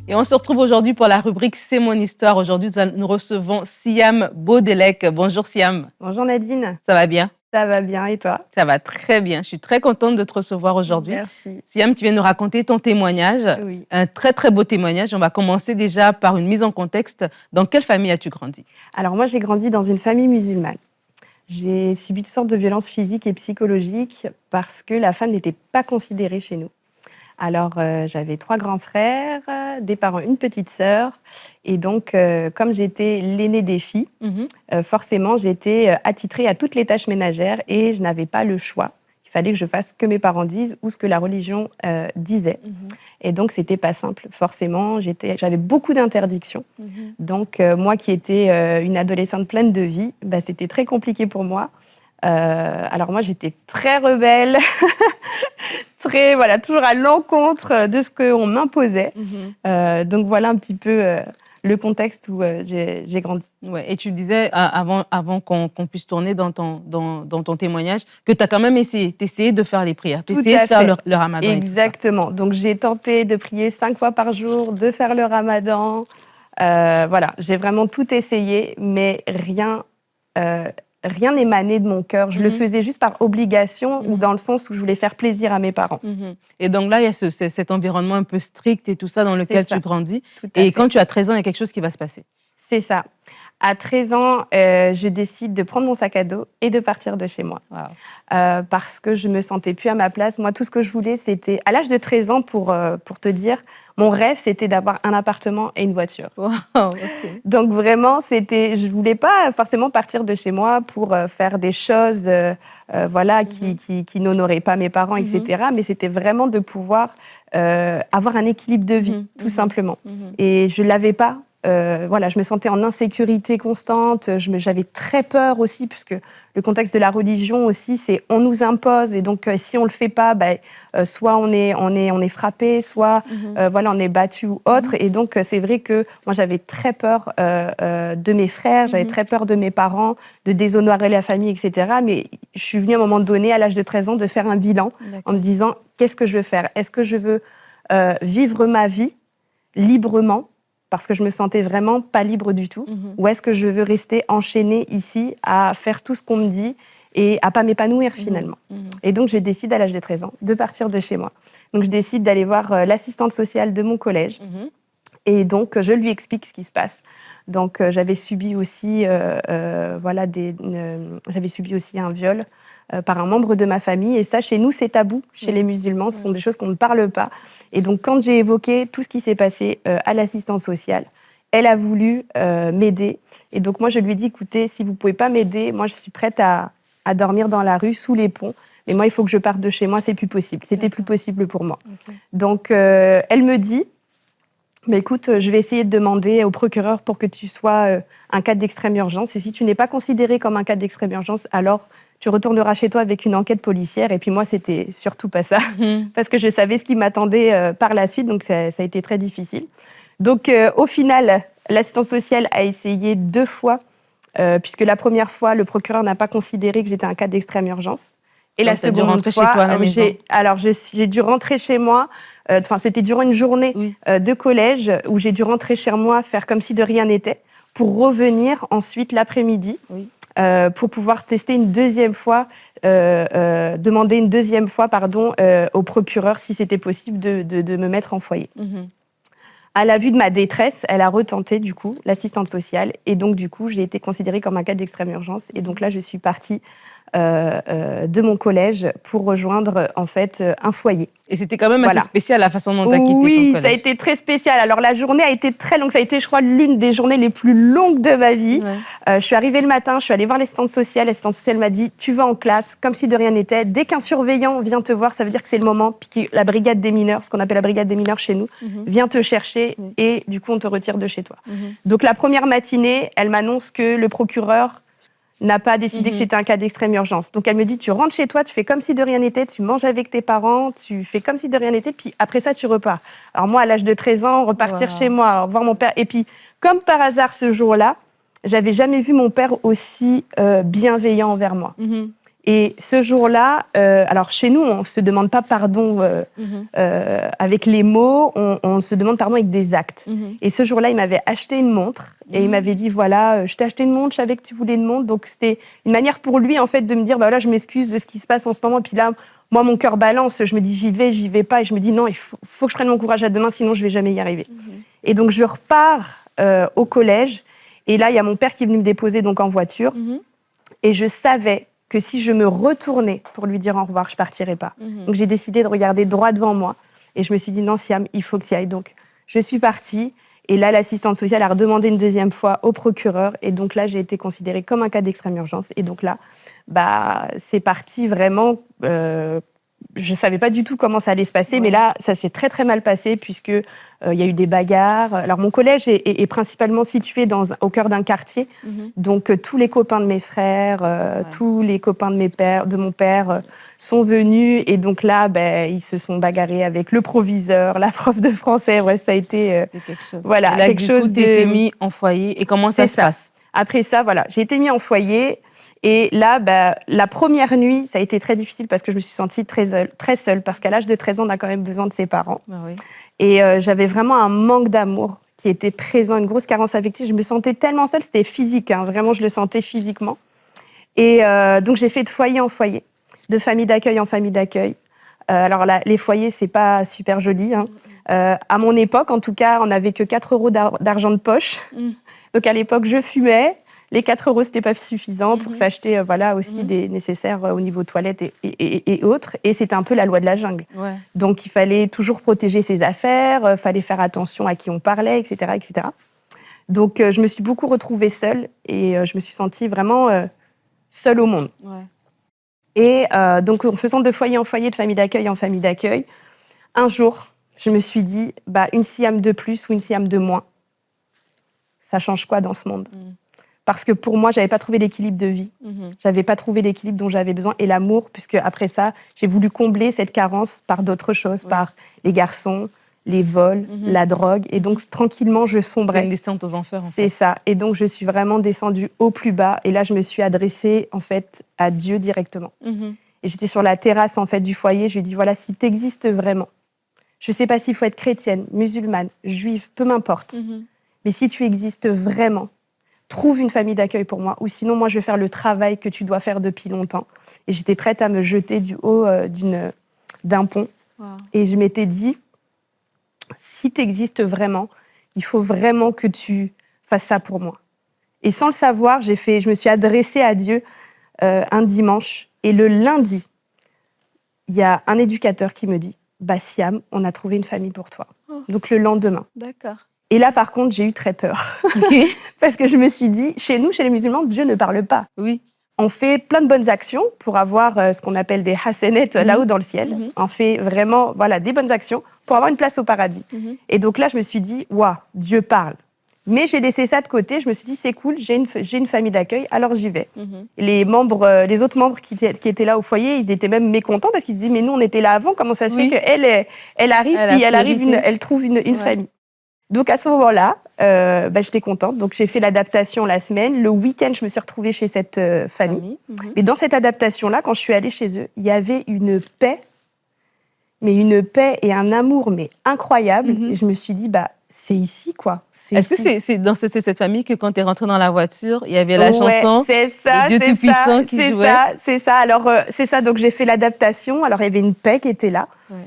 Et on se retrouve aujourd'hui pour la rubrique C'est mon histoire. Aujourd'hui, nous recevons Siam Baudelec. Bonjour Siam. Bonjour Nadine. Ça va bien? Ça va bien et toi? Ça va très bien. Je suis très contente de te recevoir aujourd'hui. Merci. Siam, tu viens nous raconter ton témoignage. Oui. Un très très beau témoignage. On va commencer déjà par une mise en contexte. Dans quelle famille as-tu grandi? Alors moi j'ai grandi dans une famille musulmane. J'ai subi toutes sortes de violences physiques et psychologiques parce que la femme n'était pas considérée chez nous. Alors j'avais 3 grands frères, des parents, une petite sœur. Et donc comme j'étais l'aînée des filles, forcément j'étais attitrée à toutes les tâches ménagères et je n'avais pas le choix. Il fallait que je fasse ce que mes parents disent ou ce que la religion disait. Et donc, c'était pas simple. Forcément, j'avais beaucoup d'interdictions. Donc, moi qui étais une adolescente pleine de vie, bah, c'était très compliqué pour moi. Alors moi, j'étais très rebelle, toujours à l'encontre de ce qu'on m'imposait. Donc, voilà un petit peu le contexte où j'ai grandi. Ouais. Et tu disais, avant qu'on puisse tourner dans ton témoignage, que tu as quand même essayé de faire les prières, tu as essayé de faire le ramadan. Exactement. Donc, j'ai tenté de prier 5 fois par jour, de faire le ramadan. Voilà, j'ai vraiment tout essayé, mais rien n'émanait de mon cœur. Je le faisais juste par obligation ou dans le sens où je voulais faire plaisir à mes parents. Et donc là, il y a cet environnement un peu strict et tout ça dans lequel tu grandis. Et quand tu as 13 ans, il y a quelque chose qui va se passer. C'est ça. À 13 ans, je décide de prendre mon sac à dos et de partir de chez moi. Wow. Parce que je ne me sentais plus à ma place. Moi, tout ce que je voulais, c'était... À l'âge de 13 ans, pour te dire, mon rêve, c'était d'avoir un appartement et une voiture. Wow, okay. Donc vraiment, je ne voulais pas forcément partir de chez moi pour faire des choses qui n'honoraient pas mes parents, etc. Mais c'était vraiment de pouvoir avoir un équilibre de vie, tout simplement. Et je ne l'avais pas. Je me sentais en insécurité constante, j'avais très peur aussi, puisque le contexte de la religion aussi, c'est on nous impose, et donc si on le fait pas, soit on est frappé, soit on est battu ou autre. Et donc c'est vrai que moi j'avais très peur de mes frères, j'avais très peur de mes parents, de déshonorer la famille, etc. Mais je suis venue à un moment donné, à l'âge de 13 ans, de faire un bilan en me disant qu'est-ce que je veux faire? Est-ce que je veux vivre ma vie librement? Parce que je me sentais vraiment pas libre du tout. Ou est-ce que je veux rester enchaînée ici à faire tout ce qu'on me dit et à pas m'épanouir finalement? Et donc, je décide à l'âge de 13 ans de partir de chez moi. Donc, je décide d'aller voir l'assistante sociale de mon collège. Et donc, je lui explique ce qui se passe. Donc, j'avais subi aussi, j'avais subi aussi un viol par un membre de ma famille. Et ça, chez nous, c'est tabou. Chez les musulmans, ce sont des choses qu'on ne parle pas. Et donc, quand j'ai évoqué tout ce qui s'est passé à l'assistance sociale, elle a voulu m'aider. Et donc, moi, je lui ai dit, écoutez, si vous ne pouvez pas m'aider, moi, je suis prête à dormir dans la rue, sous les ponts. Mais moi, il faut que je parte de chez moi, c'est plus possible. C'était plus possible pour moi. Donc, elle me dit, écoute, je vais essayer de demander au procureur pour que tu sois un cas d'extrême urgence. Et si tu n'es pas considéré comme un cas d'extrême urgence, alors tu retourneras chez toi avec une enquête policière. Et puis moi, c'était surtout pas ça, parce que je savais ce qui m'attendait par la suite. Donc, ça a été très difficile. Donc, au final, l'assistance sociale a essayé 2 fois, puisque la première fois, le procureur n'a pas considéré que j'étais un cas d'extrême urgence. Et la seconde fois, j'ai dû rentrer chez moi. C'était durant une journée de collège où j'ai dû rentrer chez moi, faire comme si de rien n'était, pour revenir ensuite l'après-midi. Pour pouvoir tester une deuxième fois, demander une deuxième fois au procureur si c'était possible de me mettre en foyer. À la vue de ma détresse, elle a retenté du coup l'assistante sociale et donc du coup j'ai été considérée comme un cas d'extrême urgence et donc là je suis partie de mon collège pour rejoindre en fait un foyer. Et c'était quand même assez spécial la façon dont tu as quitté ton collège. Oui, ça a été très spécial. Alors la journée a été très longue, ça a été je crois l'une des journées les plus longues de ma vie. Je suis arrivée le matin, je suis allée voir l'assistante sociale m'a dit tu vas en classe comme si de rien n'était. Dès qu'un surveillant vient te voir, ça veut dire que c'est le moment, puis la brigade des mineurs, ce qu'on appelle la brigade des mineurs chez nous, vient te chercher et du coup on te retire de chez toi. Donc la première matinée, elle m'annonce que le procureur n'a pas décidé que c'était un cas d'extrême urgence. Donc elle me dit, tu rentres chez toi, tu fais comme si de rien n'était, tu manges avec tes parents, tu fais comme si de rien n'était, puis après ça, tu repars. Alors moi, à l'âge de 13 ans, repartir chez moi, voir mon père. Et puis, comme par hasard, ce jour-là, j'avais jamais vu mon père aussi bienveillant envers moi. Et ce jour-là, alors chez nous, on ne se demande pas pardon avec les mots, on se demande pardon avec des actes. Et ce jour-là, il m'avait acheté une montre et il m'avait dit, voilà, je t'ai acheté une montre, je savais que tu voulais une montre. Donc c'était une manière pour lui, en fait, de me dire, bah voilà, je m'excuse de ce qui se passe en ce moment. Et puis là, moi, mon cœur balance, je me dis, j'y vais pas. Et je me dis, non, il faut que je prenne mon courage à deux mains, sinon je ne vais jamais y arriver. Et donc, je repars au collège. Et là, il y a mon père qui est venu me déposer donc, en voiture. Et je savais que si je me retournais pour lui dire au revoir, je ne partirais pas. Donc, j'ai décidé de regarder droit devant moi. Et je me suis dit, non, Siam, il faut que tu y ailles. Donc, je suis partie. Et là, l'assistante sociale a redemandé une deuxième fois au procureur. Et donc là, j'ai été considérée comme un cas d'extrême urgence. Et donc là, c'est parti vraiment... je ne savais pas du tout comment ça allait se passer, mais là, ça s'est très, très mal passé puisque il y a eu des bagarres. Alors, mon collège est principalement situé au cœur d'un quartier. Donc, tous les copains de mes frères, tous les copains de mon père sont venus. Et donc là, ils se sont bagarrés avec le proviseur, la prof de français. Ouais, ça a été quelque chose. Voilà, là, quelque chose de... été mis en foyer. Et comment ça se passe? Après ça, voilà, j'ai été mis en foyer. Et là, la première nuit, ça a été très difficile parce que je me suis sentie très seule. Parce qu'à l'âge de 13 ans, on a quand même besoin de ses parents. Oui. Et j'avais vraiment un manque d'amour qui était présent, une grosse carence affective. Je me sentais tellement seule, c'était physique. Vraiment, je le sentais physiquement. Et donc, j'ai fait de foyer en foyer, de famille d'accueil en famille d'accueil. Alors là, les foyers, c'est pas super joli. À mon époque, en tout cas, on n'avait que 4 € d'argent de poche. Donc, à l'époque, je fumais. Les 4 €, ce n'était pas suffisant pour s'acheter aussi des nécessaires au niveau toilettes et autres. Et c'était un peu la loi de la jungle. Ouais. Donc, il fallait toujours protéger ses affaires, il fallait faire attention à qui on parlait, etc. etc. Donc, je me suis beaucoup retrouvée seule et je me suis sentie vraiment seule au monde. Ouais. Et donc, en faisant de foyer en foyer, de famille d'accueil en famille d'accueil, un jour, je me suis dit, une Siam de plus ou une Siam de moins, ça change quoi dans ce monde ? Parce que pour moi, je n'avais pas trouvé l'équilibre de vie. Je n'avais pas trouvé l'équilibre dont j'avais besoin et l'amour, puisque après ça, j'ai voulu combler cette carence par d'autres choses, par les garçons, les vols, la drogue. Et donc, tranquillement, je sombrais. Une descente aux enfers, en fait. C'est ça. Et donc, je suis vraiment descendue au plus bas. Et là, je me suis adressée, en fait, à Dieu directement. Et j'étais sur la terrasse, en fait, du foyer. Je lui ai dit, voilà, si tu existes vraiment, je ne sais pas s'il faut être chrétienne, musulmane, juive, peu m'importe. Mais si tu existes vraiment, trouve une famille d'accueil pour moi, ou sinon, moi, je vais faire le travail que tu dois faire depuis longtemps. Et j'étais prête à me jeter du haut d'un pont. Wow. Et je m'étais dit, si tu existes vraiment, il faut vraiment que tu fasses ça pour moi. Et sans le savoir, je me suis adressée à Dieu un dimanche. Et le lundi, il y a un éducateur qui me dit, Siam, on a trouvé une famille pour toi. Donc le lendemain. D'accord. Et là, par contre, j'ai eu très peur. Okay. Parce que je me suis dit, chez nous, chez les musulmans, Dieu ne parle pas. Oui. On fait plein de bonnes actions pour avoir ce qu'on appelle des hasanettes là-haut dans le ciel. On fait vraiment des bonnes actions pour avoir une place au paradis. Et donc là, je me suis dit, waouh, Dieu parle. Mais j'ai laissé ça de côté. Je me suis dit, c'est cool, j'ai une famille d'accueil, alors j'y vais. Les autres membres qui étaient là au foyer, ils étaient même mécontents parce qu'ils se disaient, mais nous, on était là avant, comment ça se fait qu'elle arrive, puis elle trouve une famille. Donc, à ce moment-là, j'étais contente. Donc, j'ai fait l'adaptation la semaine. Le week-end, je me suis retrouvée chez cette famille. Mais dans cette adaptation-là, quand je suis allée chez eux, il y avait une paix et un amour incroyable. Et je me suis dit, c'est ici, quoi. Est-ce que c'est dans cette famille que quand tu es rentrée dans la voiture, il y avait la chanson c'est ça, Dieu Tout-Puissant qui jouait? C'est ça. Alors, c'est ça. Donc, j'ai fait l'adaptation. Alors, il y avait une paix qui était là. Ouais.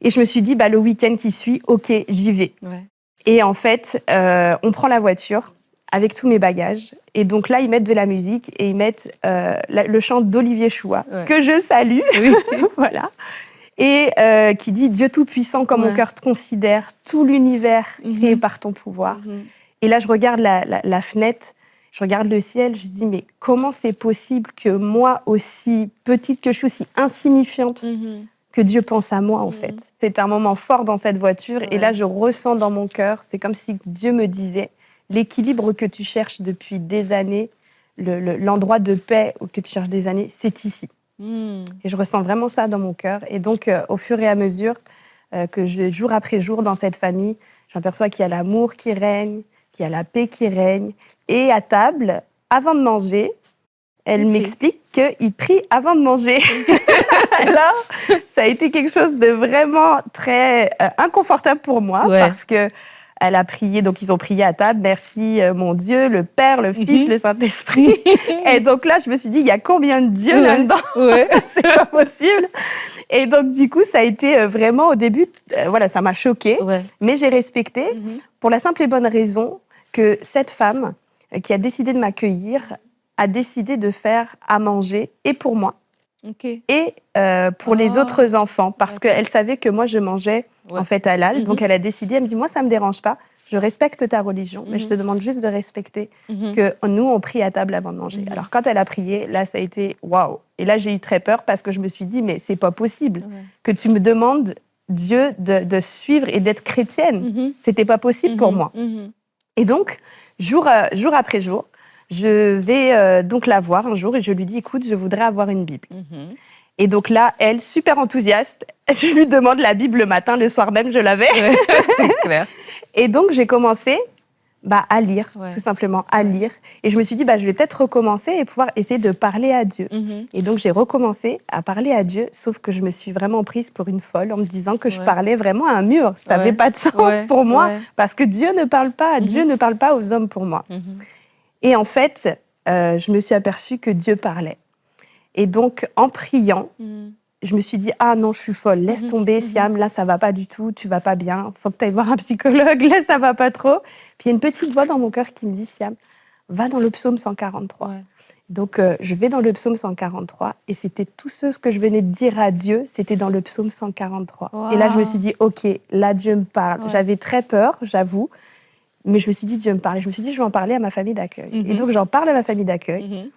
Et je me suis dit, le week-end qui suit, OK, j'y vais. Ouais. Et en fait, on prend la voiture avec tous mes bagages. Et donc là, ils mettent de la musique et ils mettent le chant d'Olivier Choua, que je salue. Oui. Voilà. Et qui dit « Dieu Tout-Puissant, comme mon cœur te considère, tout l'univers créé par ton pouvoir. » Et là, je regarde la fenêtre, je regarde le ciel, je dis « Mais comment c'est possible que moi, aussi petite que je suis, aussi insignifiante, que Dieu pense à moi, en fait. » C'est un moment fort dans cette voiture. Et là, je ressens dans mon cœur, c'est comme si Dieu me disait, l'équilibre que tu cherches depuis des années, l'endroit de paix que tu cherches des années, c'est ici. Et je ressens vraiment ça dans mon cœur. Et donc, au fur et à mesure que jour après jour, dans cette famille, j'aperçois qu'il y a l'amour qui règne, qu'il y a la paix qui règne. Et à table, avant de manger, Elle m'explique qu'il prie avant de manger. Alors, ça a été quelque chose de vraiment très inconfortable pour moi parce que elle a prié, donc ils ont prié à table. Merci mon Dieu, le Père, le Fils, le Saint-Esprit. Et donc là, je me suis dit, il y a combien de dieux là-dedans? C'est pas possible. Et donc, du coup, ça a été vraiment au début, voilà, ça m'a choquée, mais j'ai respecté pour la simple et bonne raison que cette femme qui a décidé de m'accueillir a décidé de faire à manger et pour moi et pour les autres enfants parce qu'elle savait que moi, je mangeais en fait halal. Donc, elle a décidé, elle me dit, moi, ça me dérange pas. Je respecte ta religion, mais je te demande juste de respecter que nous, on prie à table avant de manger. Alors, quand elle a prié, là, ça a été waouh. Et là, j'ai eu très peur parce que je me suis dit, mais c'est pas possible que tu me demandes, Dieu, de suivre et d'être chrétienne. C'était pas possible pour moi. Et donc, jour après jour, je vais donc la voir un jour et je lui dis, écoute, je voudrais avoir une Bible. Et donc là, elle, super enthousiaste, je lui demande la Bible le matin, le soir même, je l'avais. Et donc, j'ai commencé à lire, tout simplement, à lire. Et je me suis dit, je vais peut-être recommencer et pouvoir essayer de parler à Dieu. Et donc, j'ai recommencé à parler à Dieu, sauf que je me suis vraiment prise pour une folle en me disant que je parlais vraiment à un mur. Ça n'avait pas de sens pour moi, parce que Dieu ne parle pas, Dieu ne parle pas aux hommes pour moi. Et en fait, je me suis aperçue que Dieu parlait. Et donc, en priant, je me suis dit, ah non, je suis folle, laisse tomber, Siam, là, ça va pas du tout, tu vas pas bien, faut que tu ailles voir un psychologue, là, ça va pas trop. Puis il y a une petite voix dans mon cœur qui me dit, Siam, va dans le psaume 143. Donc, je vais dans le psaume 143 et c'était tout ce que je venais de dire à Dieu, c'était dans le psaume 143. Et là, je me suis dit, ok, là, Dieu me parle. J'avais très peur, j'avoue, mais je me suis dit, Dieu me parle. Et je me suis dit, je vais en parler à ma famille d'accueil. Et donc, j'en parle à ma famille d'accueil.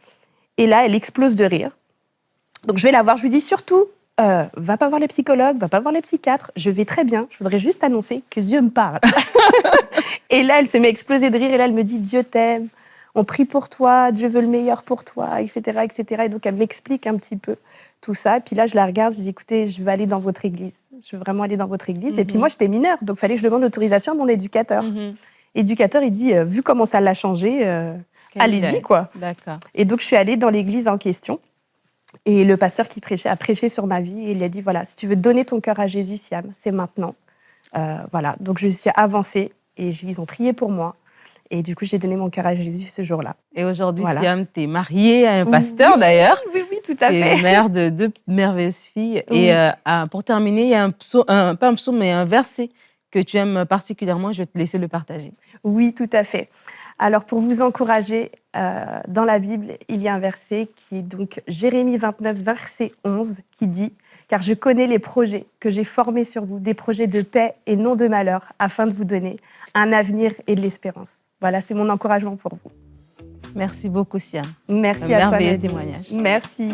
Et là, elle explose de rire. Donc, je vais la voir, je lui dis surtout, va pas voir les psychologues, va pas voir les psychiatres, je vais très bien, je voudrais juste annoncer que Dieu me parle. Et là, elle se met à exploser de rire, et là, elle me dit, Dieu t'aime, on prie pour toi, Dieu veut le meilleur pour toi, etc., etc. Et donc, elle m'explique un petit peu tout ça. Et puis là, je la regarde, je dis, écoutez, je veux aller dans votre église, je veux vraiment aller dans votre église. Et puis moi, j'étais mineure, donc il fallait que je demande l'autorisation à mon éducateur. L'éducateur, il dit, vu comment ça l'a changé, allez-y, quoi. D'accord. Et donc, je suis allée dans l'église en question. Et le pasteur qui prêchait a prêché sur ma vie et il a dit, voilà, si tu veux donner ton cœur à Jésus, Siam, c'est maintenant. Voilà, donc je suis avancée et ils ont prié pour moi. Et du coup, j'ai donné mon cœur à Jésus ce jour-là. Et aujourd'hui, Siam, tu es mariée à un pasteur d'ailleurs. Oui, tout à fait. Tu es mère de 2 merveilleuses filles. Et pour terminer, il y a pas un psaume, mais un verset que tu aimes particulièrement. Je vais te laisser le partager. Oui, tout à fait. Alors, pour vous encourager, dans la Bible, il y a un verset qui est donc Jérémie 29, verset 11, qui dit « Car je connais les projets que j'ai formés sur vous, des projets de paix et non de malheur, afin de vous donner un avenir et de l'espérance. » Voilà, c'est mon encouragement pour vous. Merci beaucoup, Siam. Merci à toi, merveilleux témoignage. Merci.